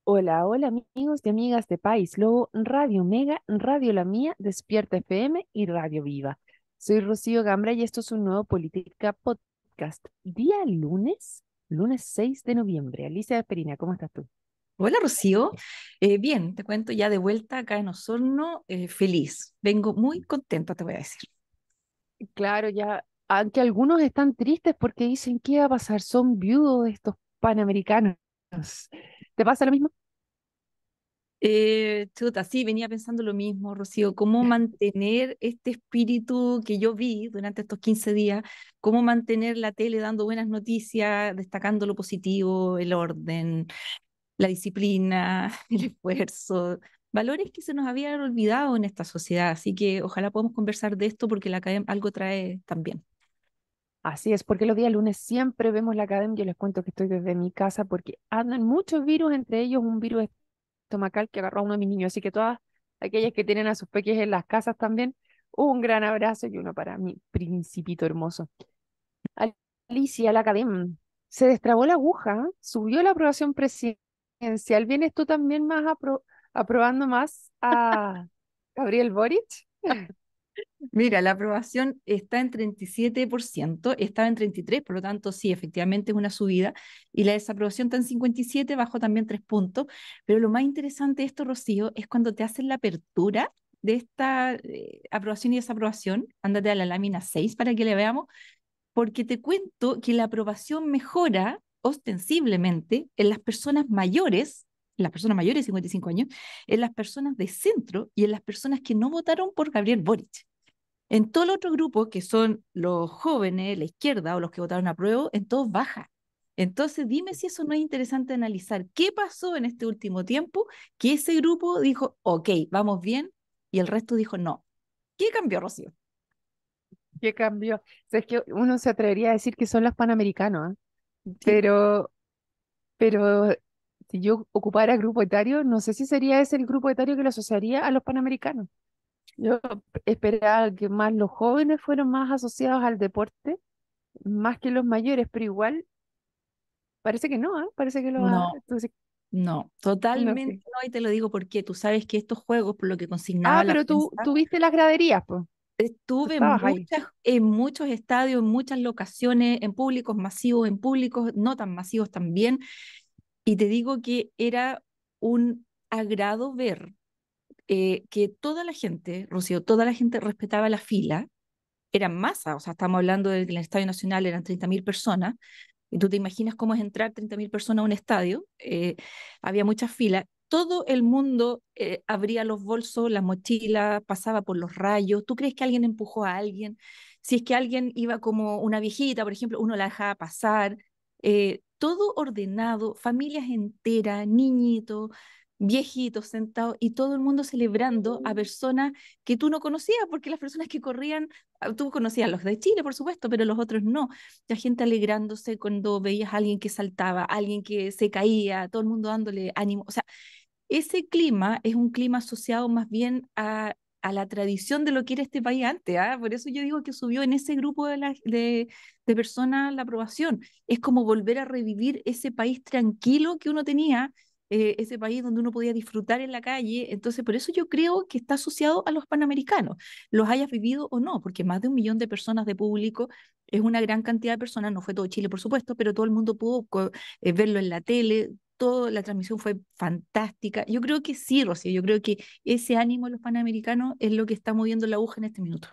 Hola, hola amigos y amigas de País Lobo, Radio Mega, Radio La Mía, Despierta FM y Radio Viva. Soy Rocío Gambra y esto es un nuevo Política Podcast. Día lunes 6 de noviembre. Alicia Perina, ¿cómo estás tú? Hola Rocío. Bien, te cuento ya de vuelta acá en Osorno, feliz. Vengo muy contenta, te voy a decir. Claro, ya, aunque algunos están tristes porque dicen, ¿qué va a pasar? Son viudos estos panamericanos. ¿Te pasa lo mismo? Chuta, sí, venía pensando lo mismo, Rocío, cómo mantener este espíritu que yo vi durante estos 15 días, cómo mantener la tele dando buenas noticias, destacando lo positivo, el orden, la disciplina, el esfuerzo, valores que se nos habían olvidado en esta sociedad. Así que ojalá podamos conversar de esto porque la academia algo trae también. Así es, porque los días lunes siempre vemos la academia. Yo les cuento que estoy desde mi casa porque andan muchos virus, entre ellos un virus estomacal que agarró a uno de mis niños. Así que todas aquellas que tienen a sus peques en las casas también, un gran abrazo y uno para mi principito hermoso. Alicia, la academia, se destrabó la aguja, ¿eh? Subió la aprobación presidencial. ¿Vienes tú también más aprobando más a Gabriel Boric? Mira, la aprobación está en 37%, estaba en 33%, por lo tanto, sí, efectivamente es una subida, y la desaprobación está en 57%, bajó también 3 puntos, pero lo más interesante de esto, Rocío, es cuando te hacen la apertura de esta aprobación y desaprobación, ándate a la lámina 6 para que le veamos, porque te cuento que la aprobación mejora ostensiblemente en las personas mayores de 55 años, en las personas de centro y en las personas que no votaron por Gabriel Boric. En todos los otros grupos, que son los jóvenes, la izquierda o los que votaron a prueba, en todos baja. Entonces, dime si eso no es interesante analizar qué pasó en este último tiempo, que ese grupo dijo, ok, vamos bien, y el resto dijo, no. ¿Qué cambió, Rocío? ¿Qué cambió? O sea, es que uno se atrevería a decir que son los panamericanos, ¿eh? Sí. Pero si yo ocupara grupo etario, no sé si sería ese el grupo etario que lo asociaría a los panamericanos. Yo esperaba que más los jóvenes fueran más asociados al deporte, más que los mayores, pero igual parece que no, ¿eh? Parece que No, entonces, no, no totalmente sé. no, y te lo digo porque tú sabes que estos juegos, por lo que Ah, consignaba la pero prensa, tú viste las graderías, pues. Tú estuve estabas ahí. en muchos estadios, en muchas locaciones, en públicos masivos, en públicos no tan masivos también. Y te digo que era un agrado ver que toda la gente, Rocío, toda la gente respetaba la fila, eran masa, o sea, estamos hablando de que en el Estadio Nacional eran 30.000 personas, y tú te imaginas cómo es entrar 30.000 personas a un estadio, había muchas filas, todo el mundo abría los bolsos, las mochilas, pasaba por los rayos, ¿tú crees que alguien empujó a alguien? Si es que alguien iba como una viejita, por ejemplo, uno la dejaba pasar, todo ordenado, familias enteras, niñitos, viejitos sentados y todo el mundo celebrando a personas que tú no conocías, porque las personas que corrían, tú conocías los de Chile, por supuesto, pero los otros no. La gente alegrándose cuando veías a alguien que saltaba, alguien que se caía, todo el mundo dándole ánimo. O sea, ese clima es un clima asociado más bien a la tradición de lo que era este país antes, ¿ah? Por eso yo digo que subió en ese grupo de personas la aprobación. Es como volver a revivir ese país tranquilo que uno tenía, ese país donde uno podía disfrutar en la calle. Entonces, por eso yo creo que está asociado a los panamericanos, los hayas vivido o no, porque más de 1 millón de personas de público es una gran cantidad de personas, no fue todo Chile, por supuesto, pero todo el mundo pudo verlo en la tele, toda la transmisión fue fantástica. Yo creo que sí, Rocío, yo creo que ese ánimo de los panamericanos es lo que está moviendo la aguja en este minuto.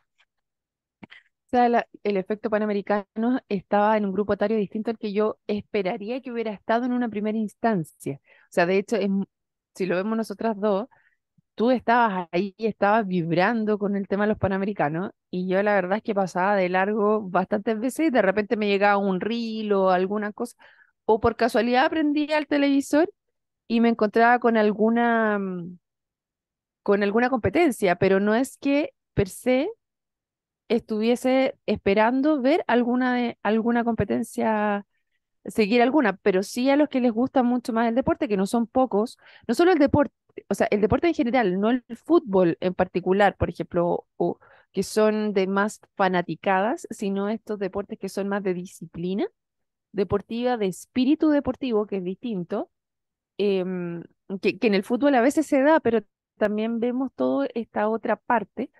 O sea, el efecto panamericano estaba en un grupo etario distinto al que yo esperaría que hubiera estado en una primera instancia. O sea, de hecho, si lo vemos nosotras dos, tú estabas ahí y estabas vibrando con el tema de los panamericanos y yo la verdad es que pasaba de largo bastantes veces y de repente me llegaba un reel o alguna cosa o por casualidad prendía el televisor y me encontraba con alguna competencia, pero no es que per se estuviese esperando ver alguna competencia, seguir alguna, pero sí a los que les gusta mucho más el deporte, que no son pocos, no solo el deporte, o sea, el deporte en general, no el fútbol en particular, por ejemplo, o que son de más fanaticadas, sino estos deportes que son más de disciplina deportiva, de espíritu deportivo, que es distinto. em, que en el fútbol a veces se da, pero también vemos toda esta otra parte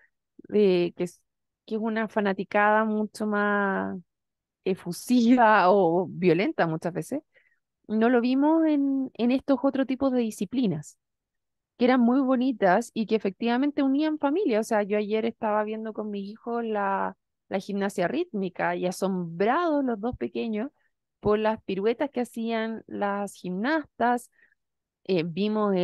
de que es una fanaticada mucho más efusiva o violenta muchas veces. No lo vimos en estos otros tipos de disciplinas, que eran muy bonitas y que efectivamente unían familia. O sea, yo ayer estaba viendo con mi hijo la gimnasia rítmica y asombrados los dos pequeños por las piruetas que hacían las gimnastas. Vimos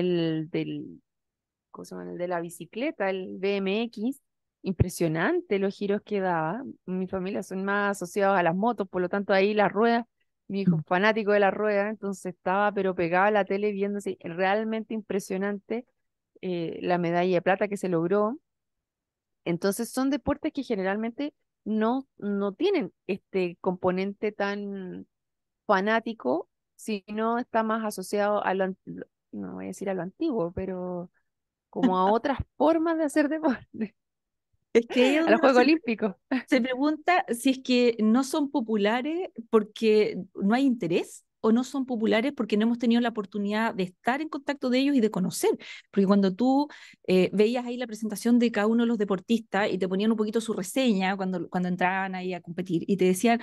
¿cómo se llama? El de la bicicleta, el BMX, impresionante los giros que daba. Mi familia son más asociados a las motos, por lo tanto ahí las ruedas, mi hijo Mm. es fanático de las ruedas, entonces estaba pero pegado a la tele viéndose realmente impresionante la medalla de plata que se logró. Entonces son deportes que generalmente no tienen este componente tan fanático, sino está más asociado no voy a decir a lo antiguo, pero como a otras formas de hacer deporte, Es que ahí es a los donde uno Juegos Olímpicos. se pregunta si es que no son populares porque no hay interés o no son populares porque no hemos tenido la oportunidad de estar en contacto de ellos y de conocer. Porque cuando tú veías ahí la presentación de cada uno de los deportistas y te ponían un poquito su reseña cuando entraban ahí a competir y te decían,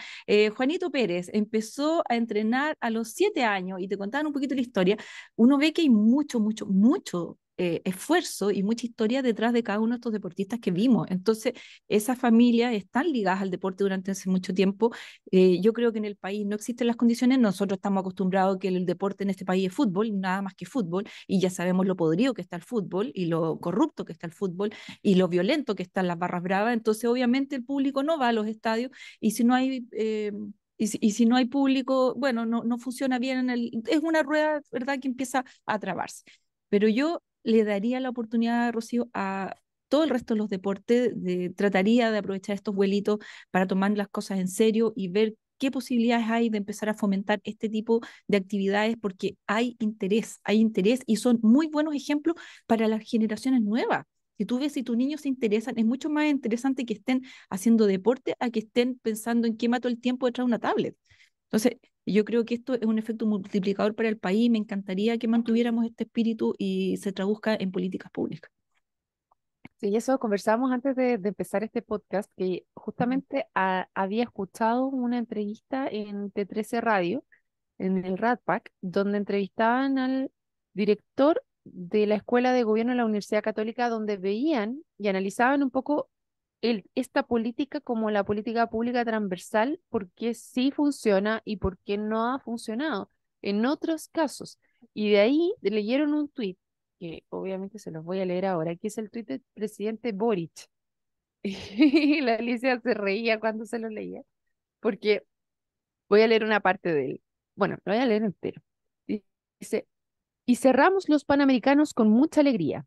Juanito Pérez empezó a entrenar a los 7 años y te contaban un poquito la historia, uno ve que hay mucho, mucho, mucho esfuerzo y mucha historia detrás de cada uno de estos deportistas que vimos. Entonces, esas familias están ligadas al deporte durante hace mucho tiempo. Yo creo que en el país no existen las condiciones. Nosotros estamos acostumbrados a que el deporte en este país es fútbol, nada más que fútbol, y ya sabemos lo podrido que está el fútbol y lo corrupto que está el fútbol y lo violento que están las barras bravas. Entonces, obviamente, el público no va a los estadios y si no hay... y si no hay público, bueno, no funciona bien. Es una rueda, ¿verdad?, que empieza a trabarse. Pero yo le daría la oportunidad, Rocío, a todo el resto de los deportes, trataría de aprovechar estos vuelitos para tomar las cosas en serio y ver qué posibilidades hay de empezar a fomentar este tipo de actividades porque hay interés y son muy buenos ejemplos para las generaciones nuevas. Si tú ves si tus niños se interesan, es mucho más interesante que estén haciendo deporte a que estén pensando en qué mato el tiempo detrás de una tablet. Entonces, yo creo que esto es un efecto multiplicador para el país. Me encantaría que mantuviéramos este espíritu y se traduzca en políticas públicas. Sí, y eso conversábamos antes de empezar este podcast, que justamente había escuchado una entrevista en T13 Radio, en el Rat Pack, donde entrevistaban al director de la Escuela de Gobierno de la Universidad Católica, donde veían y analizaban un poco esta política como la política pública transversal, por qué sí funciona y por qué no ha funcionado en otros casos. Y de ahí leyeron un tuit, que obviamente se los voy a leer ahora, que es el tuit del presidente Boric. Y la Alicia se reía cuando se lo leía, porque voy a leer una parte de él. Bueno, lo voy a leer entero. Dice, y cerramos los Panamericanos con mucha alegría.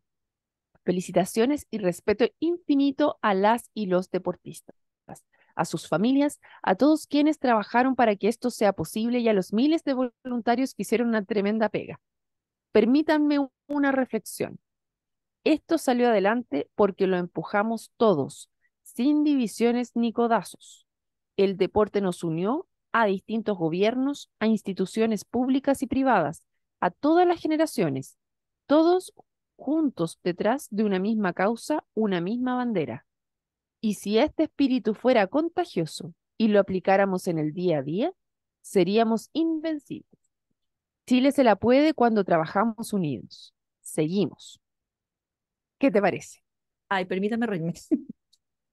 Felicitaciones y respeto infinito a las y los deportistas, a sus familias, a todos quienes trabajaron para que esto sea posible y a los miles de voluntarios que hicieron una tremenda pega. Permítanme una reflexión. Esto salió adelante porque lo empujamos todos, sin divisiones ni codazos. El deporte nos unió a distintos gobiernos, a instituciones públicas y privadas, a todas las generaciones, todos juntos detrás de una misma causa, una misma bandera. Y si este espíritu fuera contagioso y lo aplicáramos en el día a día, seríamos invencibles. Chile se la puede cuando trabajamos unidos. Seguimos. ¿Qué te parece? Ay, permítame reírme.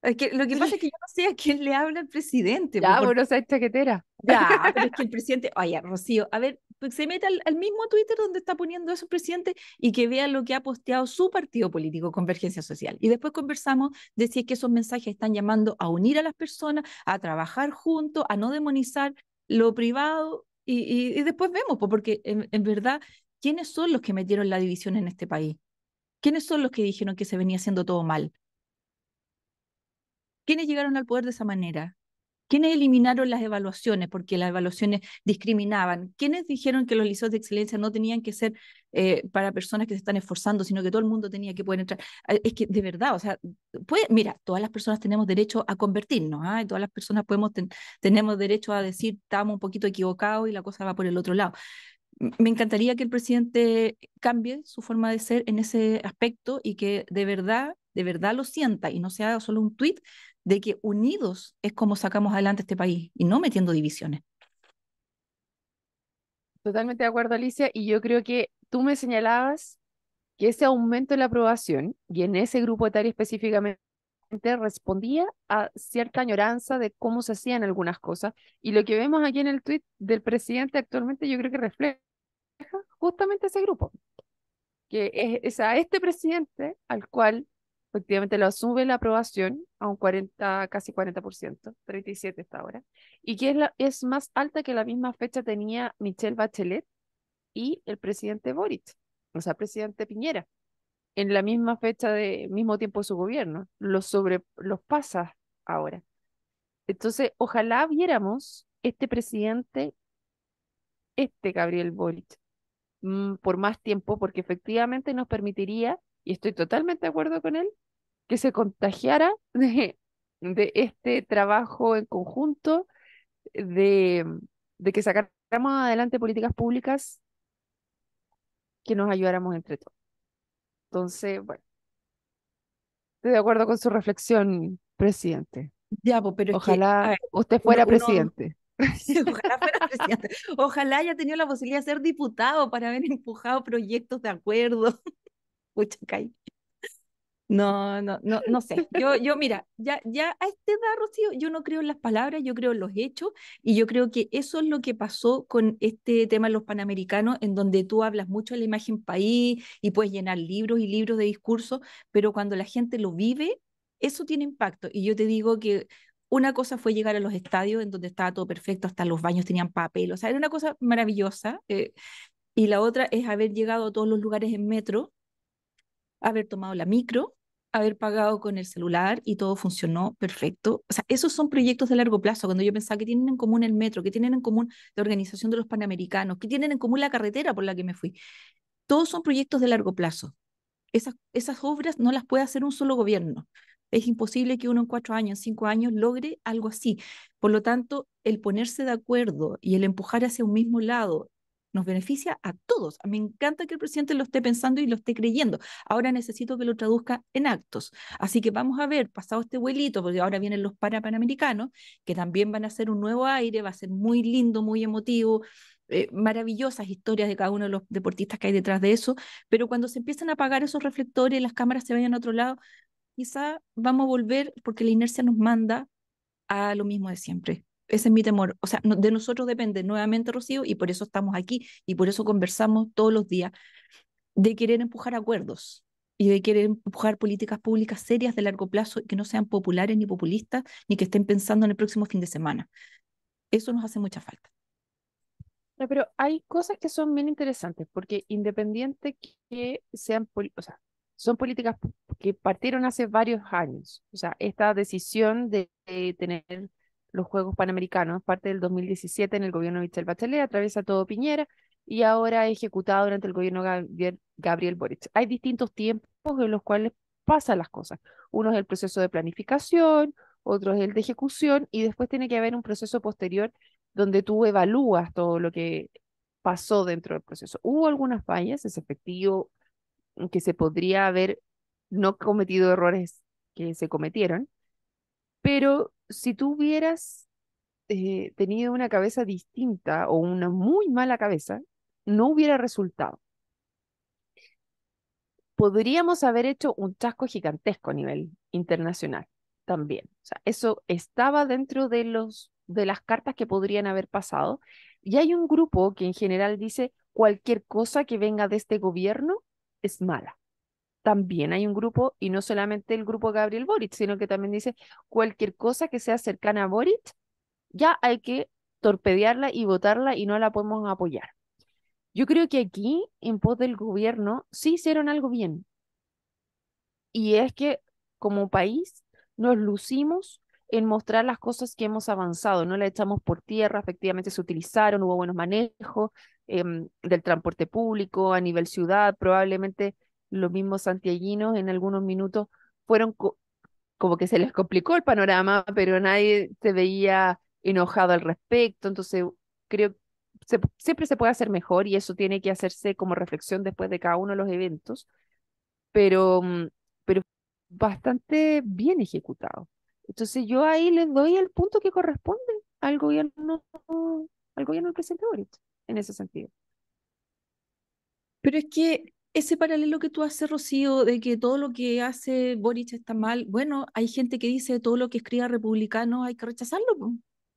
Es que lo que pasa es que yo no sé a quién le habla el presidente, Ya, porque bueno, esa chaquetera. ya, pero es que el presidente, oye, Rocío, a ver, pues se mete al mismo Twitter donde está poniendo eso el presidente y que vea lo que ha posteado su partido político, Convergencia Social. Y después conversamos de si es que esos mensajes están llamando a unir a las personas, a trabajar juntos, a no demonizar lo privado y después vemos, pues, porque en verdad, ¿quiénes son los que metieron la división en este país? ¿Quiénes son los que dijeron que se venía haciendo todo mal? ¿Quiénes llegaron al poder de esa manera? ¿Quiénes eliminaron las evaluaciones porque las evaluaciones discriminaban? ¿Quiénes dijeron que los liceos de excelencia no tenían que ser para personas que se están esforzando, sino que todo el mundo tenía que poder entrar? Es que de verdad, o sea, mira, todas las personas tenemos derecho a convertirnos, ¿ah? Y todas las personas tenemos derecho a decir estamos un poquito equivocados y la cosa va por el otro lado. Me encantaría que el presidente cambie su forma de ser en ese aspecto y que de verdad lo sienta y no sea solo un tuit de que unidos es como sacamos adelante este país y no metiendo divisiones. Totalmente de acuerdo, Alicia, y yo creo que tú me señalabas que ese aumento en la aprobación y en ese grupo etario específicamente respondía a cierta añoranza de cómo se hacían algunas cosas. Y lo que vemos aquí en el tuit del presidente actualmente yo creo que refleja justamente ese grupo, que es a este presidente al cual efectivamente lo sube la aprobación a un 40, casi 40%, 37 hasta ahora, y que es más alta que la misma fecha tenía Michelle Bachelet y el presidente Boric, o sea, presidente Piñera en la misma fecha de mismo tiempo de su gobierno, los pasa ahora. Entonces, ojalá viéramos este presidente, este Gabriel Boric, por más tiempo, porque efectivamente nos permitiría, y estoy totalmente de acuerdo con él, que se contagiara de este trabajo en conjunto, de, de que sacáramos adelante políticas públicas que nos ayudáramos entre todos. Entonces, bueno, estoy de acuerdo con su reflexión, presidente. Ya, pues, pero es que, a Ojalá ver, usted uno, fuera uno, presidente. ojalá fuera presidente, ojalá haya tenido la posibilidad de ser diputado para haber empujado proyectos de acuerdo. Pucha, no, no, no, no sé. Mira, ya a esta edad, Rocío, yo no creo en las palabras, yo creo en los hechos, y yo creo que eso es lo que pasó con este tema de los panamericanos, en donde tú hablas mucho de la imagen país y puedes llenar libros y libros de discursos, pero cuando la gente lo vive, eso tiene impacto. Y yo te digo que una cosa fue llegar a los estadios, en donde estaba todo perfecto, hasta los baños tenían papel, o sea, era una cosa maravillosa. Y la otra es haber llegado a todos los lugares en metro, haber tomado la micro, haber pagado con el celular y todo funcionó perfecto. O sea, esos son proyectos de largo plazo. Cuando yo pensaba que tienen en común el metro, que tienen en común la organización de los Panamericanos, que tienen en común la carretera por la que me fui, todos son proyectos de largo plazo. Esas obras no las puede hacer un solo gobierno. Es imposible que uno en 4 años, en 5 años logre algo así. Por lo tanto, el ponerse de acuerdo y el empujar hacia un mismo lado nos beneficia a todos. Me encanta que el presidente lo esté pensando y lo esté creyendo. Ahora necesito que lo traduzca en actos. Así que vamos a ver, pasado este vuelito, porque ahora vienen los Panamericanos, que también van a ser un nuevo aire, va a ser muy lindo, muy emotivo, maravillosas historias de cada uno de los deportistas que hay detrás de eso, pero cuando se empiezan a apagar esos reflectores y las cámaras se vayan a otro lado, quizá vamos a volver, porque la inercia nos manda a lo mismo de siempre. Ese es mi temor. O sea, de nosotros depende nuevamente, Rocío, y por eso estamos aquí y por eso conversamos todos los días, de querer empujar acuerdos y de querer empujar políticas públicas serias de largo plazo que no sean populares ni populistas, ni que estén pensando en el próximo fin de semana. Eso nos hace mucha falta. No, pero hay cosas que son bien interesantes, porque independiente que sean, o sea, son políticas que partieron hace varios años. O sea, esta decisión de tener los Juegos Panamericanos, parte del 2017 en el gobierno de Michelle Bachelet, atraviesa todo Piñera y ahora ejecutada durante el gobierno Gabriel Boric. Hay distintos tiempos en los cuales pasan las cosas. Uno es el proceso de planificación, otro es el de ejecución y después tiene que haber un proceso posterior donde tú evalúas todo lo que pasó dentro del proceso. ¿Hubo algunas fallas? ¿Es efectivo que se podría haber no cometido errores que se cometieron? Pero si tú hubieras tenido una cabeza distinta o una muy mala cabeza, no hubiera resultado. Podríamos haber hecho un chasco gigantesco a nivel internacional también. O sea, eso estaba dentro de las cartas que podrían haber pasado. Y hay un grupo que en general dice cualquier cosa que venga de este gobierno es mala. También hay un grupo, y no solamente el grupo Gabriel Boric, sino que también dice cualquier cosa que sea cercana a Boric, ya hay que torpedearla y votarla y no la podemos apoyar. Yo creo que aquí, en pos del gobierno, sí hicieron algo bien, y es que como país nos lucimos en mostrar las cosas que hemos avanzado, no las echamos por tierra, efectivamente se utilizaron, hubo buenos manejos del transporte público a nivel ciudad, probablemente los mismos santiaguinos en algunos minutos fueron como que se les complicó el panorama, pero nadie se veía enojado al respecto, entonces creo siempre se puede hacer mejor y eso tiene que hacerse como reflexión después de cada uno de los eventos, pero, pero bastante bien ejecutado. Entonces yo ahí les doy el punto que corresponde al gobierno, al gobierno del presidente Boric, en ese sentido. Pero es que ese paralelo que tú haces, Rocío, de que todo lo que hace Boric está mal, bueno, hay gente que dice todo lo que escriba republicano hay que rechazarlo, po,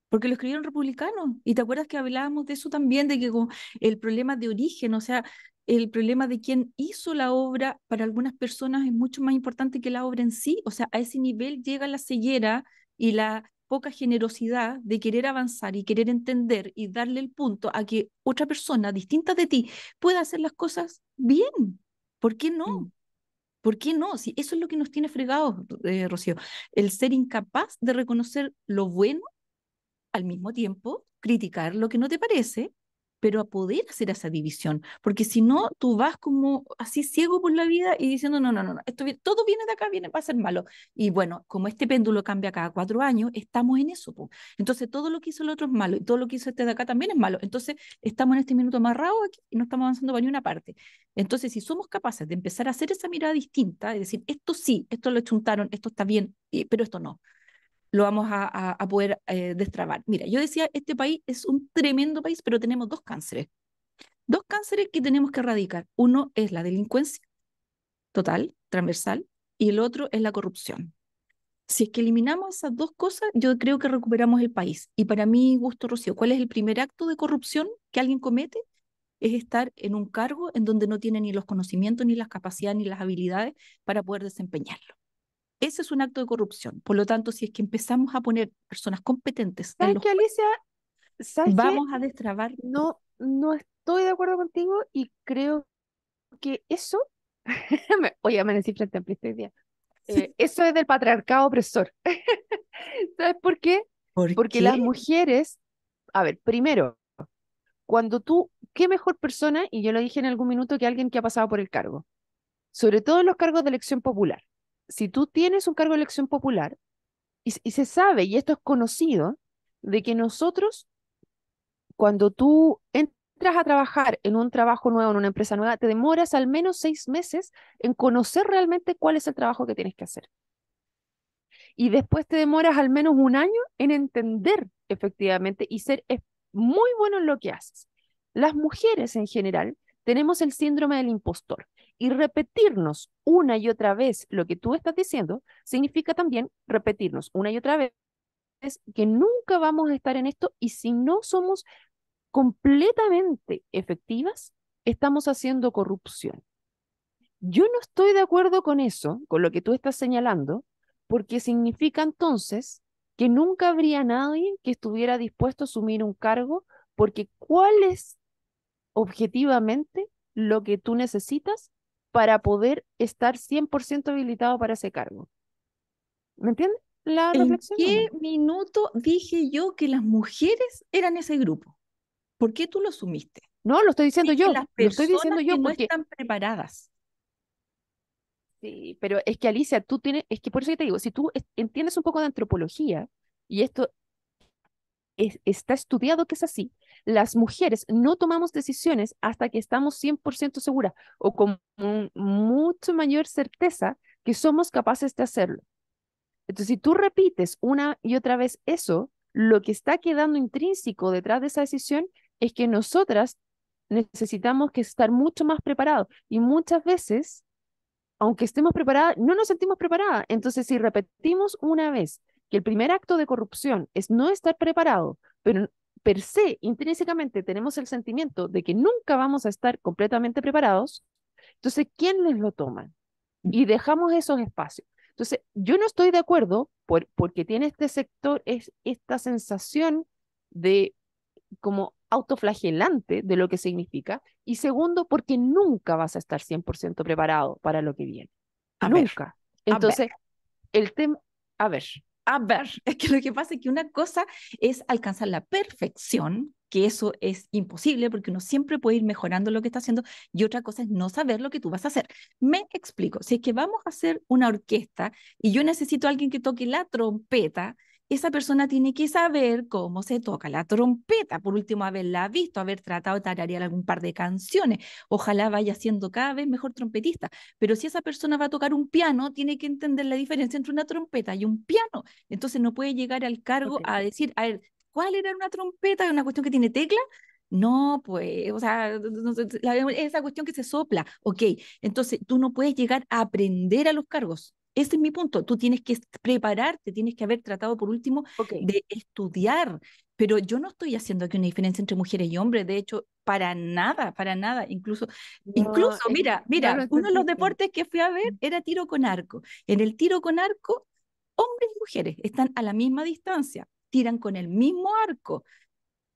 porque lo escribieron republicanos. Y te acuerdas que hablábamos de eso también, de que el problema de origen, o sea, el problema de quién hizo la obra, para algunas personas es mucho más importante que la obra en sí. O sea, a ese nivel llega la ceguera y la poca generosidad de querer avanzar y querer entender y darle el punto a que otra persona distinta de ti pueda hacer las cosas bien. ¿Por qué no? Mm. ¿Por qué no? Si eso es lo que nos tiene fregados, Rocío, el ser incapaz de reconocer lo bueno, al mismo tiempo criticar lo que no te parece, pero a poder hacer esa división, porque si no, tú vas como así ciego por la vida y diciendo, no, no, no, no, todo viene de acá, viene, va a ser malo. Y bueno, como este péndulo cambia cada 4 años, estamos en eso, po. Entonces todo lo que hizo el otro es malo y todo lo que hizo este de acá también es malo. Entonces estamos en este minuto amarrados aquí y no estamos avanzando para ni una parte. Entonces, si somos capaces de empezar a hacer esa mirada distinta, de decir, esto sí, esto lo chuntaron, esto está bien, pero esto no, lo vamos a poder destrabar. Mira, yo decía, este país es un tremendo país, pero tenemos dos cánceres que tenemos que erradicar. Uno es la delincuencia total, transversal, y el otro es la corrupción. Si es que eliminamos esas dos cosas, yo creo que recuperamos el país. Y para mí, Gusto Rocío, ¿cuál es el primer acto de corrupción que alguien comete? Es estar en un cargo en donde no tiene ni los conocimientos, ni las capacidades, ni las habilidades para poder desempeñarlo. Ese es un acto de corrupción. Por lo tanto, si es que empezamos a poner personas competentes en ¿Sabes los qué, Alicia? ¿Sabes qué? vamos a destrabar. No estoy de acuerdo contigo y creo que eso, oye, amanecí frente a Amplista hoy día. Eso es del patriarcado opresor. ¿Sabes por qué? ¿Por Porque qué? las mujeres, a ver, primero, cuando tú, qué mejor persona, y yo lo dije en algún minuto, que alguien que ha pasado por el cargo, sobre todo en los cargos de elección popular. Si tú tienes un cargo de elección popular, y se sabe, y esto es conocido, de que nosotros, cuando tú entras a trabajar en un trabajo nuevo, en una empresa nueva, te demoras al menos 6 meses en conocer realmente cuál es el trabajo que tienes que hacer. Y después te demoras al menos un año en entender efectivamente y ser muy bueno en lo que haces. Las mujeres en general tenemos el síndrome del impostor y repetirnos una y otra vez lo que tú estás diciendo significa también repetirnos una y otra vez que nunca vamos a estar en esto y si no somos completamente efectivas, estamos haciendo corrupción. Yo no estoy de acuerdo con eso, con lo que tú estás señalando, porque significa entonces que nunca habría nadie que estuviera dispuesto a asumir un cargo, porque ¿cuál es objetivamente lo que tú necesitas para poder estar 100% habilitado para ese cargo? ¿Me entiendes la ¿En reflexión o qué no? minuto dije yo que las mujeres eran ese grupo? ¿Por qué tú lo asumiste? No, Dije las lo estoy personas diciendo que yo no porque están preparadas. sí, pero es que Alicia, tú tienes, es que por eso yo te digo, si tú entiendes un poco de antropología, y esto está estudiado que es así, las mujeres no tomamos decisiones hasta que estamos 100% seguras o con mucho mayor certeza que somos capaces de hacerlo. Entonces, si tú repites una y otra vez eso, lo que está quedando intrínseco detrás de esa decisión es que nosotras necesitamos que estar mucho más preparados y muchas veces aunque estemos preparadas, no nos sentimos preparadas. Entonces, si repetimos una vez que el primer acto de corrupción es no estar preparado, pero per se, intrínsecamente, tenemos el sentimiento de que nunca vamos a estar completamente preparados, entonces, ¿quién les lo toma? Y dejamos esos espacios. Entonces, yo no estoy de acuerdo porque tiene este sector es esta sensación de como autoflagelante de lo que significa, y segundo, porque nunca vas a estar 100% preparado para lo que viene. A ver, Nunca. a ver. Entonces, el tema, a ver, A ver, es que lo que pasa es que una cosa es alcanzar la perfección, que eso es imposible porque uno siempre puede ir mejorando lo que está haciendo, y otra cosa es no saber lo que tú vas a hacer. Me explico, si es que vamos a hacer una orquesta y yo necesito a alguien que toque la trompeta esa persona tiene que saber cómo se toca la trompeta, por último haberla visto, haber tratado de tararear algún par de canciones, ojalá vaya siendo cada vez mejor trompetista, pero si esa persona va a tocar un piano, tiene que entender la diferencia entre una trompeta y un piano, entonces no puede llegar al cargo Ok. a decir, a ver, ¿cuál era una trompeta? ¿Es una cuestión que tiene tecla? No, pues, o sea, esa cuestión que se sopla, ok, entonces tú no puedes llegar a aprender a los cargos. Ese es mi punto. Tú tienes que prepararte, tienes que haber tratado por último Ok. de estudiar. Pero yo no estoy haciendo aquí una diferencia entre mujeres y hombres. De hecho, para nada, para nada. No, Incluso, mira, no lo mira, uno de los entendiste. deportes que fui a ver era tiro con arco. En el tiro con arco, hombres y mujeres están a la misma distancia, tiran con el mismo arco.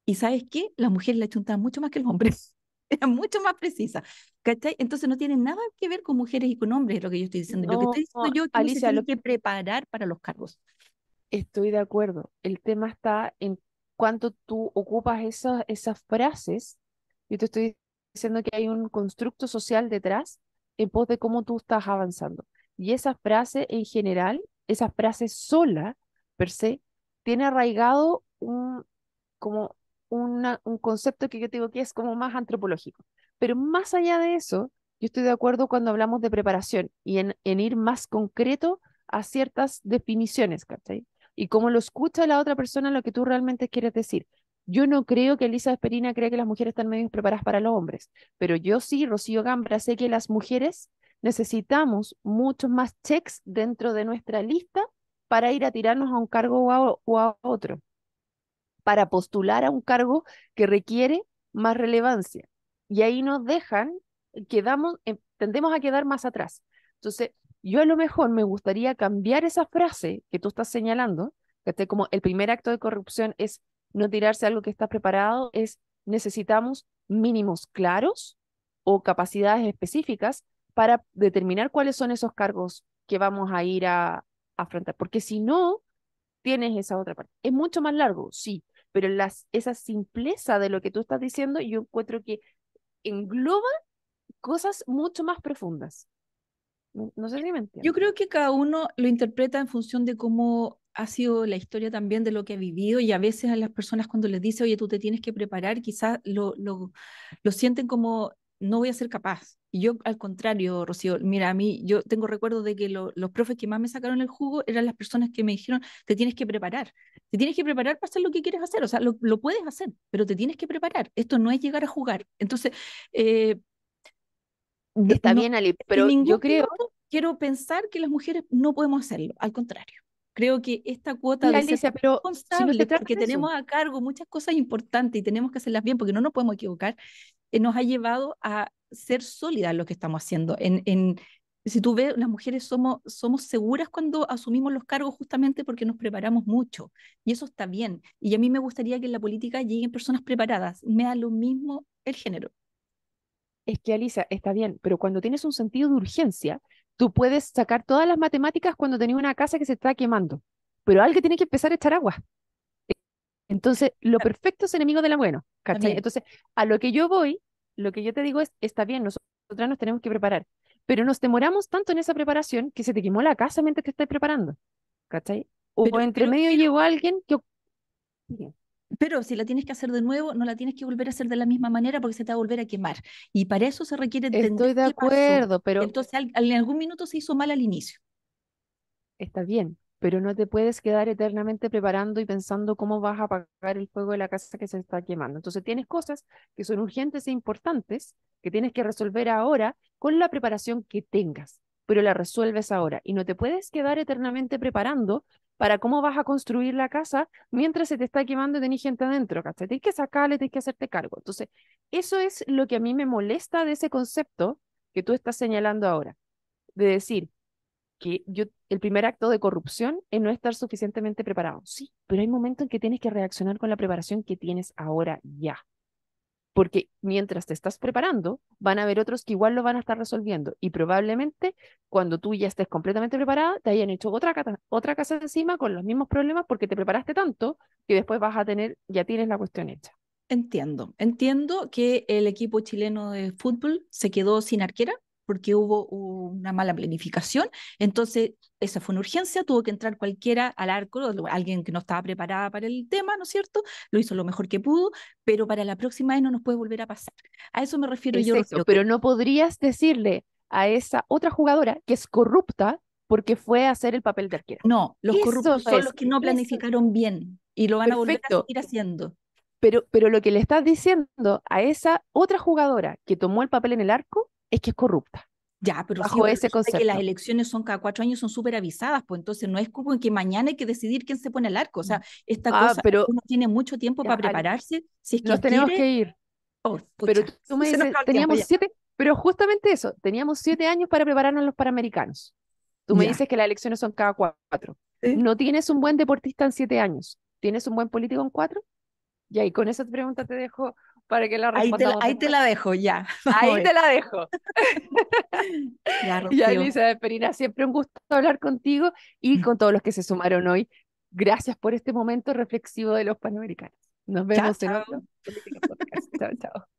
¿Y sabes qué? Las mujeres la chuntaban mucho más que los hombres. Era mucho más precisa. ¿Cachai? Entonces no tiene nada que ver con mujeres y con hombres, es lo que yo estoy diciendo. Lo que No, estoy diciendo yo es que uno se Alicia, tiene que preparar para los cargos. estoy de acuerdo. El tema está en cuánto tú ocupas esas frases. Yo te estoy diciendo que hay un constructo social detrás en pos de cómo tú estás avanzando. Y esa frase en general, esa frase sola, per se, tiene arraigado como un concepto que yo te digo que es como más antropológico. Pero más allá de eso, yo estoy de acuerdo cuando hablamos de preparación y en ir más concreto a ciertas definiciones, ¿cachai? Y cómo lo escucha la otra persona lo que tú realmente quieres decir. Yo no creo que Elisa Esperina crea que las mujeres están medio preparadas para los hombres, pero yo sí, Rocío Gambra, sé que las mujeres necesitamos muchos más checks dentro de nuestra lista para ir a tirarnos a un cargo o a otro, para postular a un cargo que requiere más relevancia. Y ahí nos dejan, tendemos a quedar más atrás. Entonces, yo a lo mejor me gustaría cambiar esa frase que tú estás señalando, que esté como el primer acto de corrupción es no tirarse a algo que está preparado, es necesitamos mínimos claros o capacidades específicas para determinar cuáles son esos cargos que vamos a ir a afrontar. Porque si no, tienes esa otra parte. Es mucho más largo, sí, pero esa simpleza de lo que tú estás diciendo, yo encuentro que engloba cosas mucho más profundas. No, no sé si me Yo entiendes. creo que cada uno lo interpreta en función de cómo ha sido la historia también de lo que ha vivido y a veces a las personas cuando les dice, oye, tú te tienes que preparar, quizás lo sienten como, no voy a ser capaz. Y yo al contrario, Rocío, mira, a mí yo tengo recuerdo de que los profes que más me sacaron el jugo eran las personas que me dijeron, te tienes que preparar para hacer lo que quieres hacer, o sea, lo puedes hacer, pero te tienes que preparar. Esto no es llegar a jugar. Entonces, eh, Está no, bien, Ali, en pero ningún yo creo, minuto quiero pensar que las mujeres no podemos hacerlo. Al contrario, creo que esta cuota sí, de ser Alicia, pero si no se responsables, trata porque de eso. tenemos a cargo muchas cosas importantes y tenemos que hacerlas bien, porque no nos podemos equivocar, nos ha llevado a ser sólidas en lo que estamos haciendo. Si tú ves, las mujeres somos seguras cuando asumimos los cargos justamente porque nos preparamos mucho. Y eso está bien. Y a mí me gustaría que en la política lleguen personas preparadas. Me da lo mismo el género. Es que, Alicia, está bien, pero cuando tienes un sentido de urgencia, tú puedes sacar todas las matemáticas cuando tenés una casa que se está quemando, pero alguien tiene que empezar a echar agua. Entonces, lo perfecto es enemigo de lo bueno, Está ¿cachai? bien. Entonces, a lo que yo voy, lo que yo te digo es, está bien, nosotras nos tenemos que preparar, pero nos demoramos tanto en esa preparación que se te quemó la casa mientras te estás preparando, ¿cachai? O Pero, entre pero, medio pero llegó alguien que... Pero si la tienes que hacer de nuevo, no la tienes que volver a hacer de la misma manera porque se te va a volver a quemar. Y para eso se requiere entender Estoy de qué pasó. acuerdo, pero Entonces, en algún minuto se hizo mal al inicio. está bien, pero no te puedes quedar eternamente preparando y pensando cómo vas a apagar el fuego de la casa que se está quemando. Entonces tienes cosas que son urgentes e importantes que tienes que resolver ahora con la preparación que tengas, pero la resuelves ahora y no te puedes quedar eternamente preparando para cómo vas a construir la casa mientras se te está quemando y tenés gente adentro, ¿cachai? Tienes que sacarle, tienes que hacerte cargo. Entonces, eso es lo que a mí me molesta de ese concepto que tú estás señalando ahora, de decir, el primer acto de corrupción es no estar suficientemente preparado. Sí, pero hay momentos en que tienes que reaccionar con la preparación que tienes ahora ya. Porque mientras te estás preparando, van a haber otros que igual lo van a estar resolviendo. Y probablemente cuando tú ya estés completamente preparada, te hayan hecho otra casa encima con los mismos problemas porque te preparaste tanto que después vas a tener, ya tienes la cuestión hecha. Entiendo que el equipo chileno de fútbol se quedó sin arquera. porque hubo una mala planificación. Entonces, esa fue una urgencia, tuvo que entrar cualquiera al arco, alguien que no estaba preparada para el tema, ¿no es cierto? Lo hizo lo mejor que pudo, pero para la próxima vez no nos puede volver a pasar. A eso me refiero Es yo, eso, Rocío, que pero no podrías decirle a esa otra jugadora que es corrupta porque fue a hacer el papel de arquera. no, los Eso corruptos son los es, que no eso. planificaron bien y lo van a volver a Perfecto. seguir haciendo. Pero lo que le estás diciendo a esa otra jugadora que tomó el papel en el arco es que es corrupta, Ya, pero sí, bajo pero ese resulta que las concepto. elecciones son cada 4 años, son súper avisadas, pues entonces no es como que mañana hay que decidir quién se pone al arco. O sea, esta Ah, cosa, pero uno tiene mucho tiempo ya, para Ale, prepararse, si es nos que tenemos quiere. que ir. Oh, Pero pucha, tú me se nos dices, acaba el tiempo teníamos ya. 7, pero justamente eso, teníamos 7 años para prepararnos a los Panamericanos. Tú me Ya. dices que las elecciones son cada 4. ¿Sí? No tienes un buen deportista en 7 años. ¿Tienes un buen político en 4? Y ahí con esa pregunta te dejo para que la respondamos Ahí te después. la dejo, ya. Vamos a Ahí ver. te la dejo. Ya, Ya, Rocío. Elizabeth Perina, siempre un gusto hablar contigo y con todos los que se sumaron hoy. Gracias por este momento reflexivo de los Panamericanos. Nos Chao, vemos en otro chao. Política Podcast. Chao, chao.